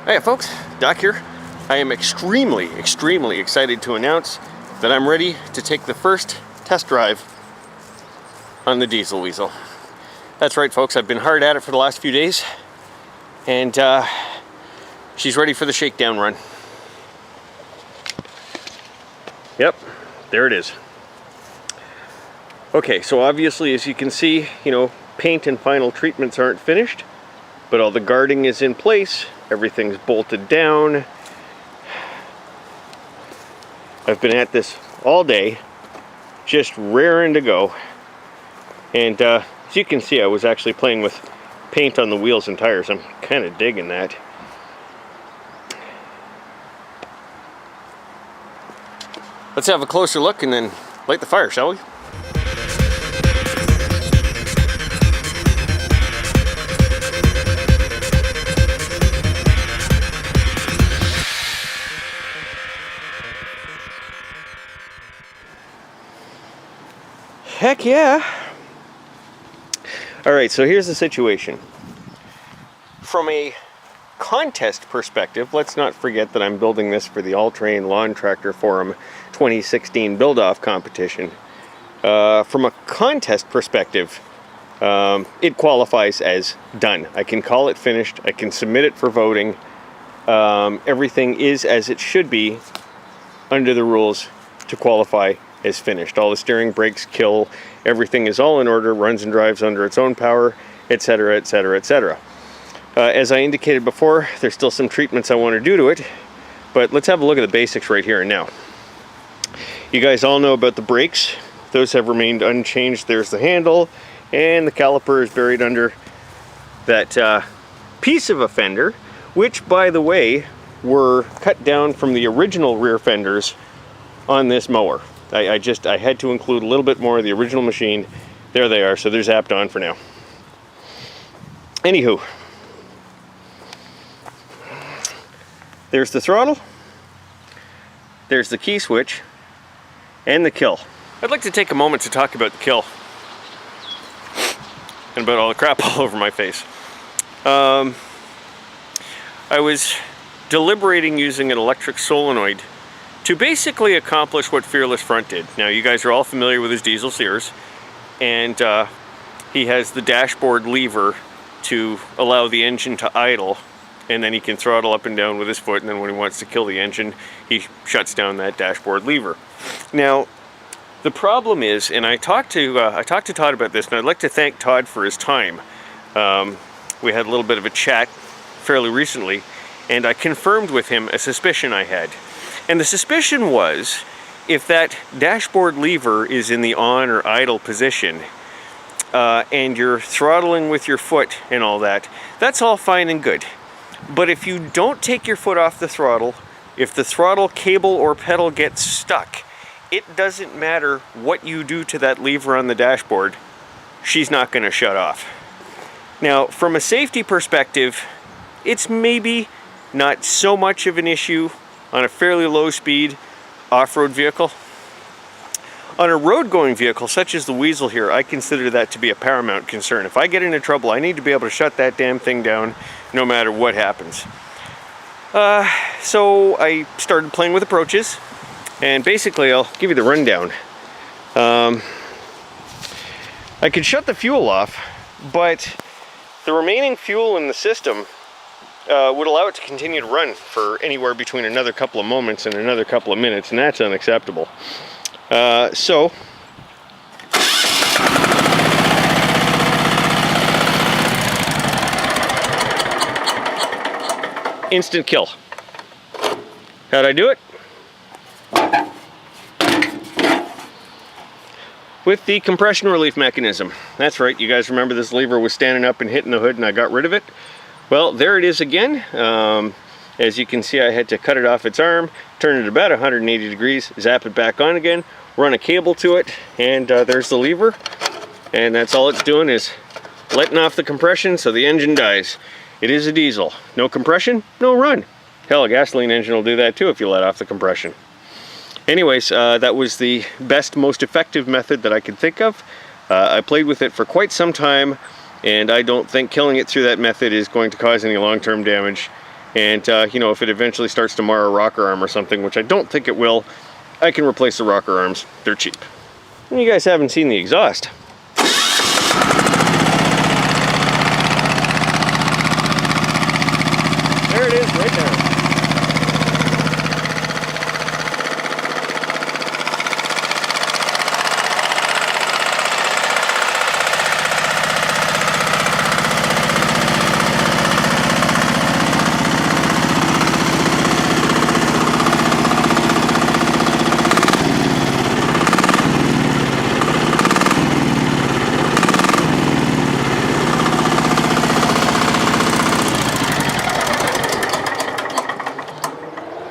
Hey folks, Doc here. I am extremely excited to announce that I'm ready to take the first test drive on the diesel Weasel. That's right folks, I've been hard at it for the last few days, and she's ready for the shakedown run. Yep, there it is. Okay, so obviously as you can see, paint and final treatments aren't finished, but all the guarding is in place. Everything's bolted down. I've been at this all day, just raring to go. And as you can see, I was actually playing with paint on the wheels and tires. I'm kind of digging that. Let's have a closer look and then light the fire, shall we? Heck yeah! Alright, so here's the situation. From a contest perspective, let's not forget that I'm building this for the All-Terrain Lawn Tractor Forum 2016 build-off competition. From a contest perspective, it qualifies as done. I can call it finished, I can submit it for voting. Everything is as it should be under the rules to qualify is finished. All the steering, brakes, kill, everything is all in order, runs and drives under its own power, etc, etc, etc. As I indicated before, there's still some treatments I want to do to it, but let's have a look at the basics right here and now. You guys all know about the brakes. Those have remained unchanged. There's the handle, and the caliper is buried under that piece of a fender, which, by the way, were cut down from the original rear fenders on this mower. I had to include a little bit more of the original machine. There they are, so they're zapped on for now. Anywho, there's the throttle, there's the key switch, and the kill. I'd like to take a moment to talk about the kill and about all the crap all over my face. I was deliberating using an electric solenoid to basically accomplish what Fearless Front did. Now, you guys are all familiar with his diesel Sears, and he has the dashboard lever to allow the engine to idle, and then he can throttle up and down with his foot, and then when he wants to kill the engine, he shuts down that dashboard lever. Now, the problem is, and I talked to Todd about this, and I'd like to thank Todd for his time. We had a little bit of a chat fairly recently, and I confirmed with him a suspicion I had. And the suspicion was, if that dashboard lever is in the on or idle position, and you're throttling with your foot and all that, that's all fine and good. But if you don't take your foot off the throttle, if the throttle cable or pedal gets stuck, it doesn't matter what you do to that lever on the dashboard, she's not going to shut off. Now, from a safety perspective, it's maybe not so much of an issue on a fairly low speed off-road vehicle. On a road-going vehicle such as the Weasel here, I consider that to be a paramount concern. If I get into trouble, I need to be able to shut that damn thing down no matter what happens. So I started playing with approaches, and basically I'll give you the rundown. I could shut the fuel off, but the remaining fuel in the system would allow it to continue to run for anywhere between another couple of moments and another couple of minutes, and that's unacceptable. So instant kill. How'd I do it? With the compression relief mechanism. That's right, you guys remember this lever was standing up and hitting the hood and I got rid of it? Well, there it is again. As you can see, I had to cut it off its arm, turn it about 180 degrees, zap it back on again, run a cable to it, and there's the lever. And that's all it's doing, is letting off the compression so the engine dies. It is a diesel. No compression, no run. Hell, a gasoline engine will do that too if you let off the compression. Anyways, that was the best, most effective method that I could think of. I played with it for quite some time, and I don't think killing it through that method is going to cause any long-term damage. And, you know, if it eventually starts to mar a rocker arm or something, which I don't think it will, I can replace the rocker arms. They're cheap. And you guys haven't seen the exhaust. There it is, right there.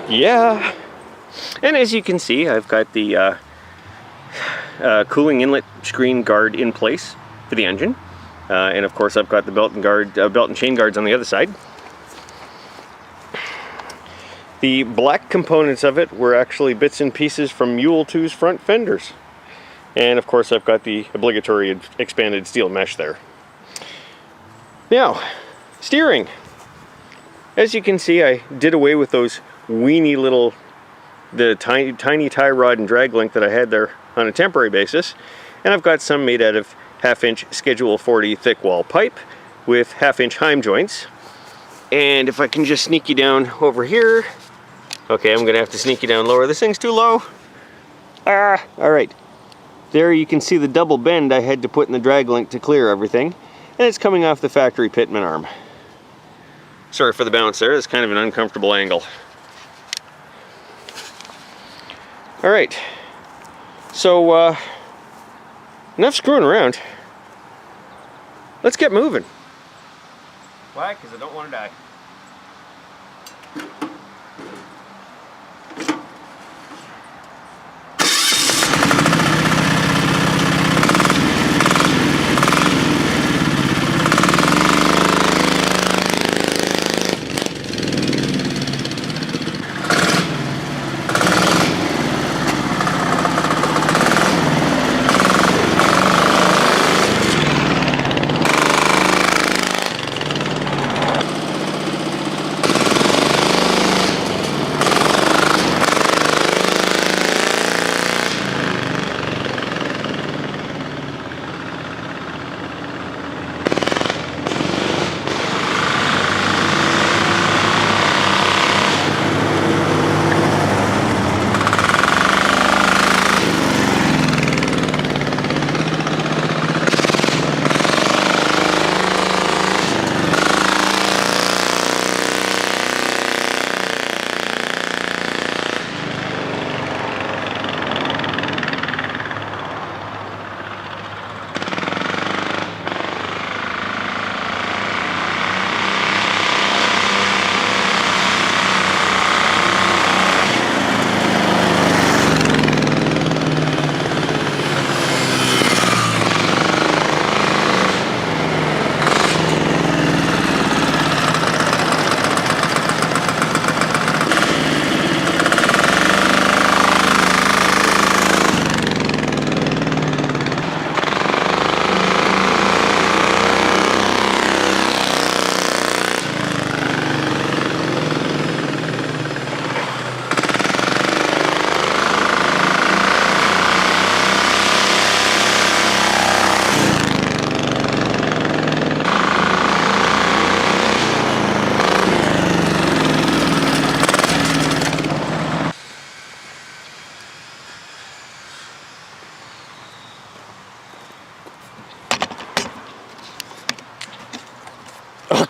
Yeah, and as you can see, I've got the cooling inlet screen guard in place for the engine, and of course I've got the belt and chain guards on the other side. The black components of it were actually bits and pieces from Mule 2's front fenders, and of course I've got the obligatory expanded steel mesh there. Now, steering. As you can see, I did away with those weeny little, the tiny tie rod and drag link that I had there on a temporary basis, and I've got some made out of 1/2" Schedule 40 thick wall pipe with 1/2" heim joints. And if I can just sneak you down over here, okay, I'm gonna have to sneak you down lower. This thing's too low. All right. There you can see the double bend I had to put in the drag link to clear everything, and it's coming off the factory pitman arm. Sorry for the bounce there. It's kind of an uncomfortable angle. All right, so enough screwing around. Let's get moving. Why? Because I don't want to die.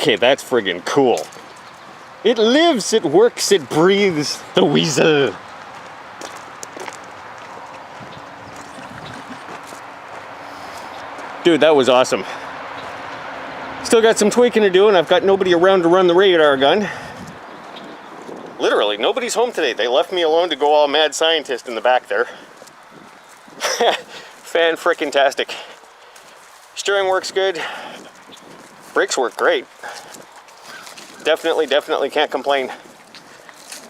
Okay, that's friggin' cool. It lives, it works, it breathes. The Weasel. Dude, that was awesome. Still got some tweaking to do, and I've got nobody around to run the radar gun. Literally, nobody's home today. They left me alone to go all mad scientist in the back there. Fan-frickin-tastic. Steering works good. Brakes work great. Definitely can't complain.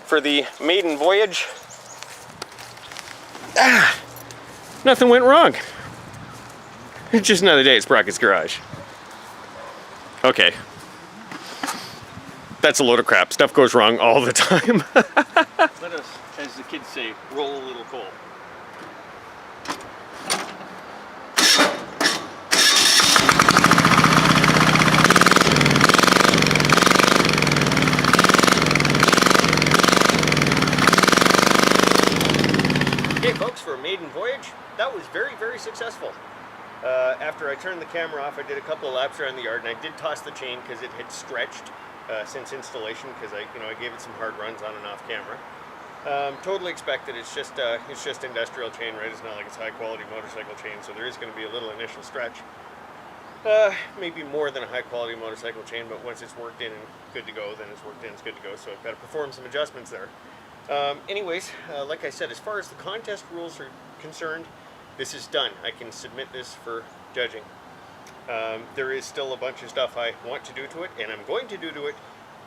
For the maiden voyage, nothing went wrong. It's just another day at Sprocket's garage. Okay. that's a load of crap. Stuff goes wrong all the time. Let us, as the kids say, roll a little coal. Okay folks, for a maiden voyage, that was very, very successful. After I turned the camera off, I did a couple of laps around the yard, and I did toss the chain because it had stretched since installation, because I gave it some hard runs on and off camera. Totally expected. It's just industrial chain, right? It's not like it's high quality motorcycle chain, so there is going to be a little initial stretch. Maybe more than a high quality motorcycle chain, but once it's worked in and good to go, then it's worked in, it's good to go. So I've got to perform some adjustments there. Anyways, like I said, as far as the contest rules are concerned, this is done. I can submit this for judging. There is still a bunch of stuff I want to do to it, and I'm going to do to it.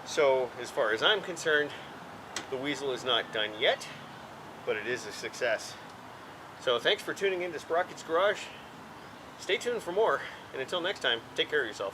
So as far as I'm concerned, the Weasel is not done yet, but it is a success. So thanks for tuning in to Sprocket's Garage. Stay tuned for more, and until next time, take care of yourself.